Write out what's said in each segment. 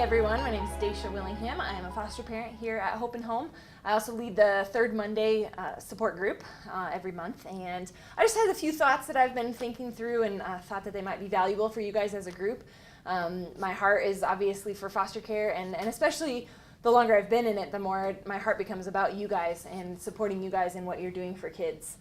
everyone, my name is Dacia Willingham. I am a foster parent here at Hope and Home. I also lead the Third Monday support group every month, and I just had a few thoughts that I've been thinking through and thought that they might be valuable for you guys as a group. My heart is obviously for foster care, and especially the longer I've been in it, the more my heart becomes about you guys and supporting you guys in what you're doing for kids.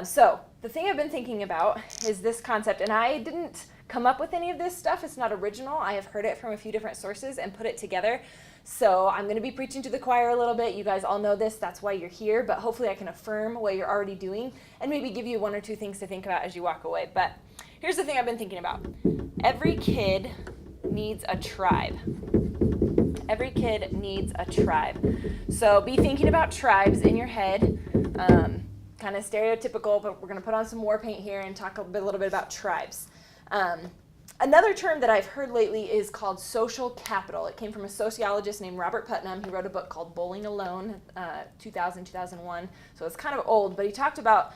So the thing I've been thinking about is this concept, and I didn't come up with any of this stuff. It's not original. I have heard it from a few different sources and put it together. So I'm going to be preaching to the choir a little bit. You guys all know this. That's why you're here. But hopefully I can affirm what you're already doing and maybe give you one or two things to think about as you walk away. But here's the thing I've been thinking about. Every kid needs a tribe. Every kid needs a tribe. So be thinking about tribes in your head. Kind of stereotypical, but we're going to put on some war paint here and talk a little bit about tribes. Another term that I've heard lately is called social capital. It came from a sociologist named Robert Putnam. He wrote a book called Bowling Alone, 2001. So it's kind of old, but he talked about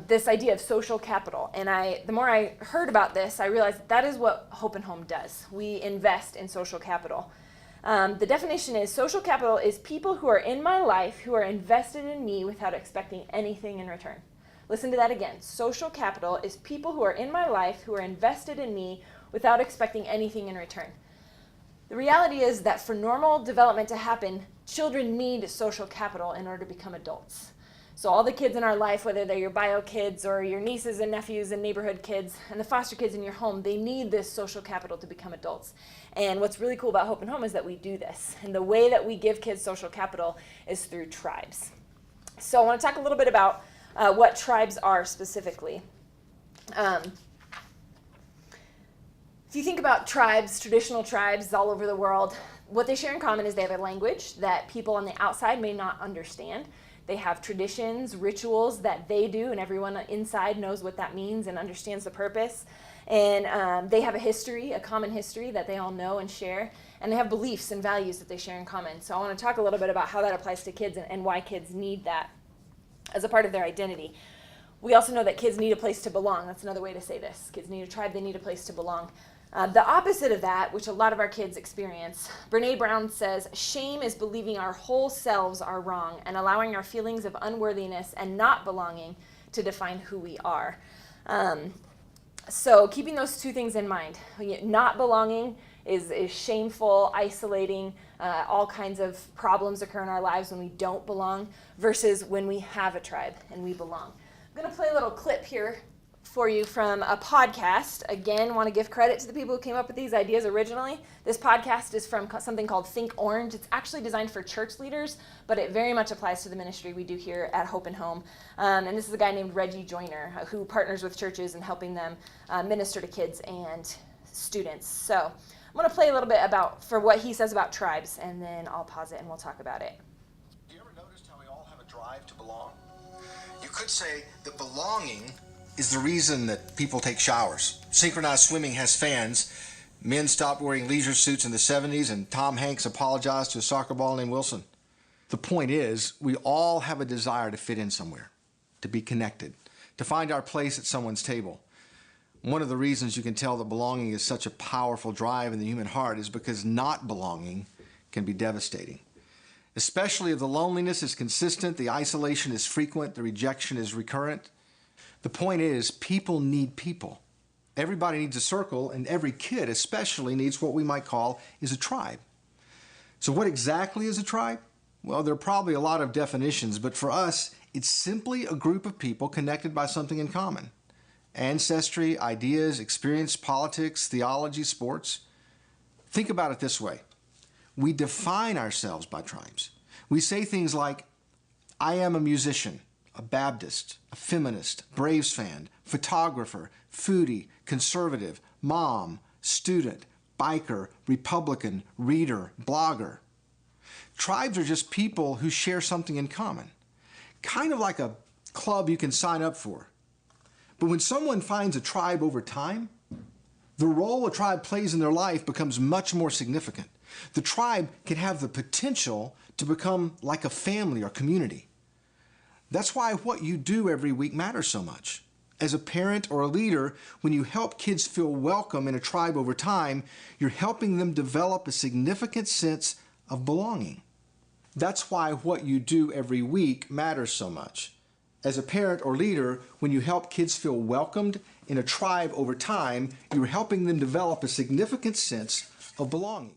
this idea of social capital. And the more I heard about this, I realized that is what Hope and Home does. We invest in social capital. The definition is social capital is people who are in my life who are invested in me without expecting anything in return. Listen to that again. Social capital is people who are in my life who are invested in me without expecting anything in return. The reality is that for normal development to happen, children need social capital in order to become adults. So all the kids in our life, whether they're your bio kids or your nieces and nephews and neighborhood kids and the foster kids in your home, they need this social capital to become adults. And what's really cool about Hope and Home is that we do this. And the way that we give kids social capital is through tribes. So I want to talk a little bit about what tribes are specifically. If you think about tribes, traditional tribes all over the world, what they share in common is they have a language that people on the outside may not understand. They have traditions, rituals that they do, and everyone inside knows what that means and understands the purpose. And they have a history, a common history that they all know and share. And they have beliefs and values that they share in common. So I want to talk a little bit about how that applies to kids and why kids need that as a part of their identity. We also know that kids need a place to belong. That's another way to say this. Kids need a tribe, they need a place to belong. The opposite of that, which a lot of our kids experience, Brene Brown says, shame is believing our whole selves are wrong and allowing our feelings of unworthiness and not belonging to define who we are. So keeping those two things in mind, not belonging is shameful, isolating, all kinds of problems occur in our lives when we don't belong versus when we have a tribe and we belong. I'm going to play a little clip here for you from a podcast. Again, want to give credit to the people who came up with these ideas originally. This podcast is from something called Think Orange. It's actually designed for church leaders, but it very much applies to the ministry we do here at Hope and Home. And this is a guy named Reggie Joyner who partners with churches in helping them minister to kids and students. So I'm going to play a little bit for what he says about tribes, and then I'll pause it and we'll talk about it. Have you ever noticed how we all have a drive to belong? You could say that belonging is the reason that people take showers. Synchronized swimming has fans. Men stopped wearing leisure suits in the 70s, and Tom Hanks apologized to a soccer ball named Wilson. The point is, we all have a desire to fit in somewhere, to be connected, to find our place at someone's table. One of the reasons you can tell that belonging is such a powerful drive in the human heart is because not belonging can be devastating. Especially if the loneliness is consistent, the isolation is frequent, the rejection is recurrent. The point is, people need people. Everybody needs a circle, and every kid especially needs what we might call is a tribe. So what exactly is a tribe? Well, there are probably a lot of definitions, but for us, it's simply a group of people connected by something in common. Ancestry, ideas, experience, politics, theology, sports. Think about it this way. We define ourselves by tribes. We say things like, I am a musician, a Baptist, a feminist, Braves fan, photographer, foodie, conservative, mom, student, biker, Republican, reader, blogger. Tribes are just people who share something in common, kind of like a club you can sign up for. But when someone finds a tribe over time, the role a tribe plays in their life becomes much more significant. The tribe can have the potential to become like a family or community. That's why what you do every week matters so much. As a parent or a leader, when you help kids feel welcome in a tribe over time, you're helping them develop a significant sense of belonging. That's why what you do every week matters so much. As a parent or leader, when you help kids feel welcomed in a tribe over time, you're helping them develop a significant sense of belonging.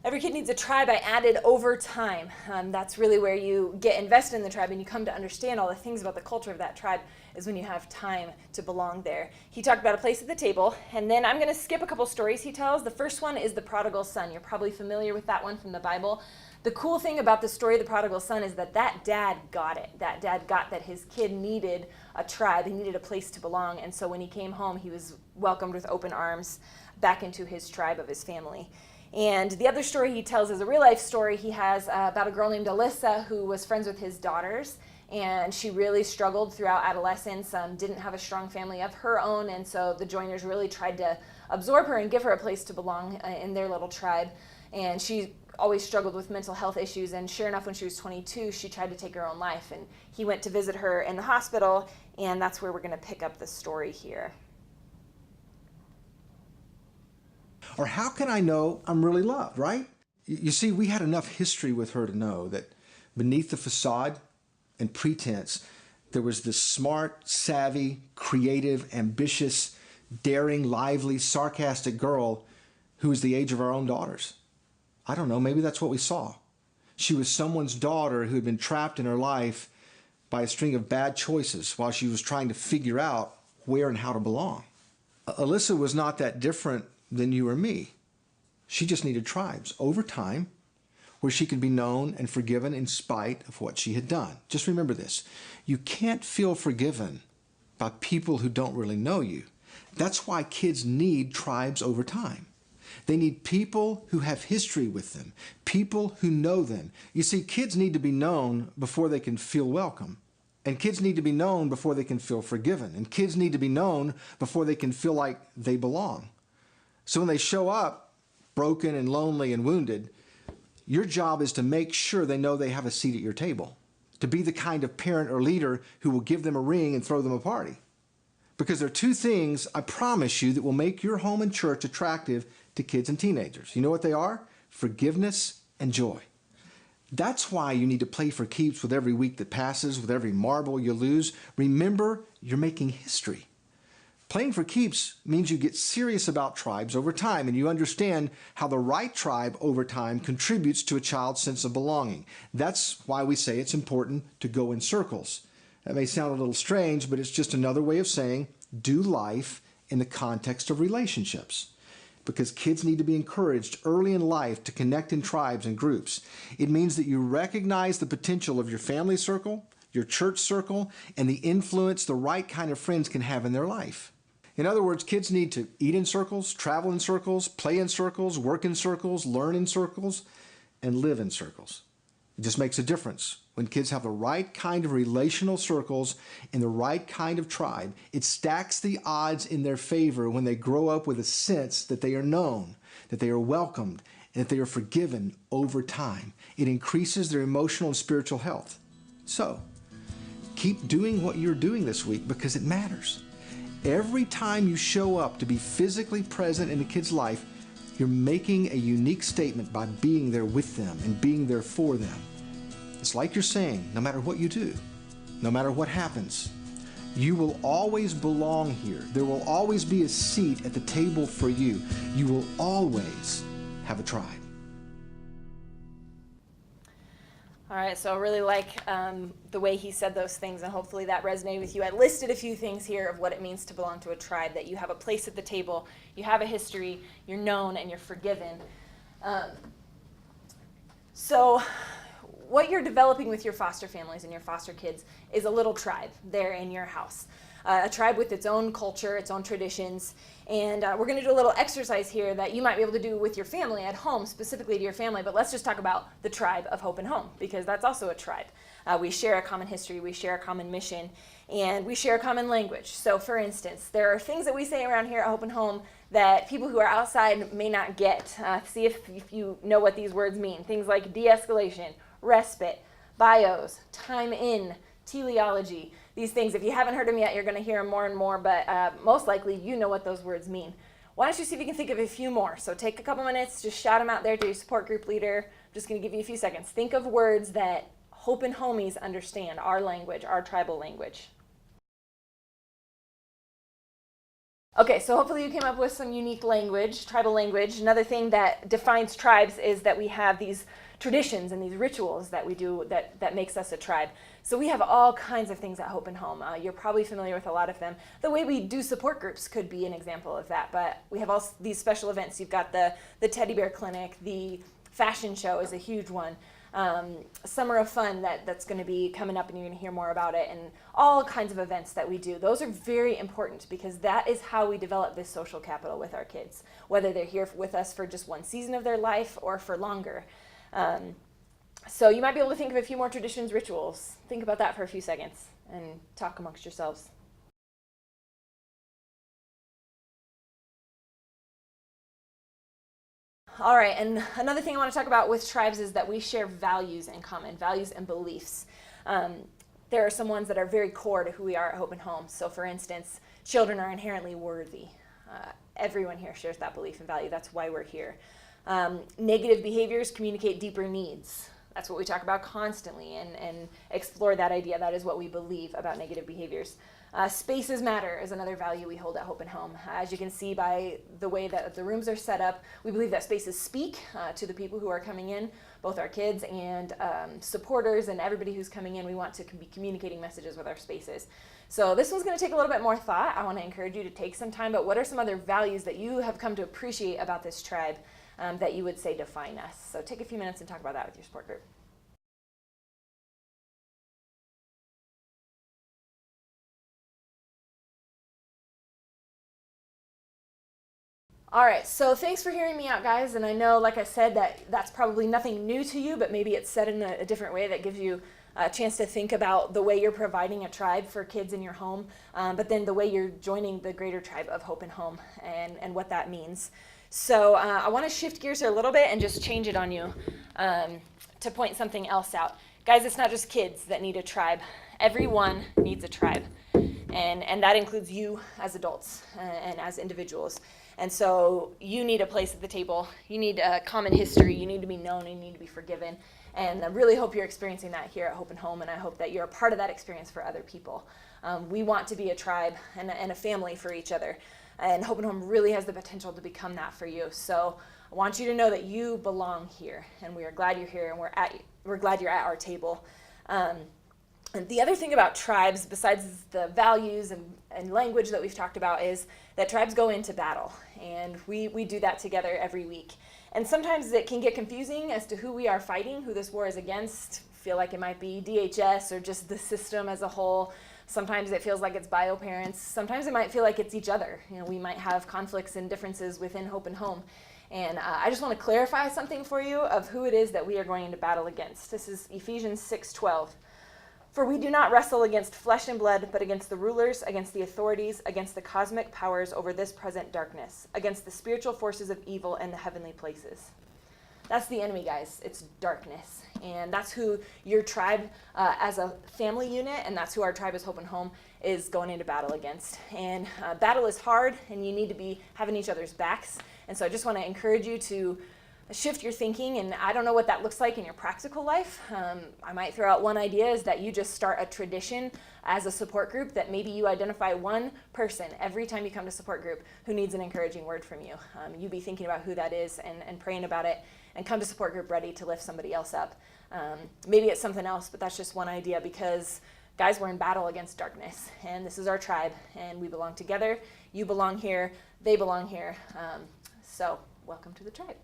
Every kid needs a tribe, I added, over time. That's really where you get invested in the tribe and you come to understand all the things about the culture of that tribe is when you have time to belong there. He talked about a place at the table, and then I'm going to skip a couple stories he tells. The first one is the Prodigal Son. You're probably familiar with that one from the Bible. The cool thing about the story of the Prodigal Son is that dad got it. That dad got that his kid needed a tribe. He needed a place to belong, and so when he came home, he was welcomed with open arms back into his tribe of his family. And the other story he tells is a real-life story he has about a girl named Alyssa who was friends with his daughters, and she really struggled throughout adolescence, didn't have a strong family of her own, and so the joiners really tried to absorb her and give her a place to belong in their little tribe. And she always struggled with mental health issues, and sure enough, when she was 22, she tried to take her own life, and he went to visit her in the hospital, and that's where we're going to pick up the story here. Or how can I know I'm really loved, right? You see, we had enough history with her to know that beneath the facade and pretense, there was this smart, savvy, creative, ambitious, daring, lively, sarcastic girl who was the age of our own daughters. I don't know, maybe that's what we saw. She was someone's daughter who had been trapped in her life by a string of bad choices while she was trying to figure out where and how to belong. Alyssa was not that different than you or me. She just needed tribes over time where she could be known and forgiven in spite of what she had done. Just remember this. You can't feel forgiven by people who don't really know you. That's why kids need tribes over time. They need people who have history with them, people who know them. You see, kids need to be known before they can feel welcome. And kids need to be known before they can feel forgiven. And kids need to be known before they can feel like they belong. So when they show up broken and lonely and wounded, your job is to make sure they know they have a seat at your table, to be the kind of parent or leader who will give them a ring and throw them a party. Because there are two things, I promise you, that will make your home and church attractive to kids and teenagers. You know what they are? Forgiveness and joy. That's why you need to play for keeps with every week that passes, with every marble you lose. Remember, you're making history. Playing for keeps means you get serious about tribes over time and you understand how the right tribe over time contributes to a child's sense of belonging. That's why we say it's important to go in circles. That may sound a little strange, but it's just another way of saying do life in the context of relationships. Because kids need to be encouraged early in life to connect in tribes and groups. It means that you recognize the potential of your family circle, your church circle, and the influence the right kind of friends can have in their life. In other words, kids need to eat in circles, travel in circles, play in circles, work in circles, learn in circles, and live in circles. It just makes a difference. When kids have the right kind of relational circles and the right kind of tribe, it stacks the odds in their favor when they grow up with a sense that they are known, that they are welcomed, and that they are forgiven over time. It increases their emotional and spiritual health. So, keep doing what you're doing this week because it matters. Every time you show up to be physically present in a kid's life, you're making a unique statement by being there with them and being there for them. It's like you're saying, no matter what you do, no matter what happens, you will always belong here. There will always be a seat at the table for you. You will always have a tribe. All right, so I really like the way he said those things, and hopefully that resonated with you. I listed a few things here of what it means to belong to a tribe, that you have a place at the table, you have a history, you're known, and you're forgiven. So what you're developing with your foster families and your foster kids is a little tribe there in your house. A tribe with its own culture, its own traditions, and we're going to do a little exercise here that you might be able to do with your family at home, specifically to your family, but let's just talk about the tribe of Hope and Home, because that's also a tribe. We share a common history, we share a common mission, and we share a common language. So for instance, there are things that we say around here at Hope and Home that people who are outside may not get. See if you know what these words mean. Things like de-escalation, respite, bios, time in, teleology. these things. If you haven't heard them yet, you're going to hear them more and more, but most likely you know what those words mean. Why don't you see if you can think of a few more? So take a couple minutes, just shout them out there to your support group leader. I'm just going to give you a few seconds. Think of words that Hope and Homies understand, our language, our tribal language. Okay, so hopefully you came up with some unique language, tribal language. Another thing that defines tribes is that we have these traditions and these rituals that we do that makes us a tribe. So we have all kinds of things at Hope and Home. You're probably familiar with a lot of them. The way we do support groups could be an example of that, but we have all these special events. You've got the teddy bear clinic, the fashion show is a huge one. Summer of Fun that's going to be coming up, and you're going to hear more about it, and all kinds of events that we do. Those are very important because that is how we develop this social capital with our kids, whether they're here with us for just one season of their life or for longer. So you might be able to think of a few more traditions, rituals. Think about that for a few seconds and talk amongst yourselves. All right, and another thing I want to talk about with tribes is that we share values in common, values and beliefs. There are some ones that are very core to who we are at Hope and Home. So for instance, children are inherently worthy. Everyone here shares that belief and value. That's why we're here. Negative behaviors communicate deeper needs. That's what we talk about constantly and explore that idea. That is what we believe about negative behaviors. Spaces matter is another value we hold at Hope and Home. As you can see by the way that the rooms are set up, we believe that spaces speak to the people who are coming in, both our kids and supporters and everybody who's coming in. We want to be communicating messages with our spaces. So this one's going to take a little bit more thought. I want to encourage you to take some time, but what are some other values that you have come to appreciate about this tribe that you would say define us? So take a few minutes and talk about that with your support group. All right, so thanks for hearing me out, guys. And I know, like I said, that's probably nothing new to you, but maybe it's said in a different way that gives you a chance to think about the way you're providing a tribe for kids in your home, but then the way you're joining the greater tribe of Hope and Home and what that means. So I want to shift gears here a little bit and just change it on you to point something else out. Guys, it's not just kids that need a tribe. Everyone needs a tribe, and that includes you as adults and as individuals. And so you need a place at the table. You need a common history. You need to be known. You need to be forgiven. And I really hope you're experiencing that here at Hope and Home, and I hope that you're a part of that experience for other people. We want to be a tribe and a family for each other. And Hope and Home really has the potential to become that for you. So I want you to know that you belong here, and we are glad you're here, and we're glad you're at our table. And the other thing about tribes, besides the values and language that we've talked about, is that tribes go into battle, and we do that together every week. And sometimes it can get confusing as to who we are fighting, who this war is against. Feel like it might be DHS or just the system as a whole. Sometimes it feels like it's bio parents. Sometimes it might feel like it's each other. You know, we might have conflicts and differences within Hope and Home. And I just want to clarify something for you of who it is that we are going into battle against. This is Ephesians 6:12. For we do not wrestle against flesh and blood, but against the rulers, against the authorities, against the cosmic powers over this present darkness, against the spiritual forces of evil in the heavenly places. That's the enemy, guys. It's darkness. And that's who your tribe as a family unit, and that's who our tribe as Hope and Home is going into battle against. And battle is hard, and you need to be having each other's backs. And so I just want to encourage you to shift your thinking, and I don't know what that looks like in your practical life. I might throw out one idea is that you just start a tradition as a support group that maybe you identify one person every time you come to support group who needs an encouraging word from you. You be thinking about who that is and praying about it, and come to support group ready to lift somebody else up. Maybe it's something else, but that's just one idea, because guys, we're in battle against darkness, and this is our tribe, and we belong together. You belong here, they belong here. So welcome to the tribe.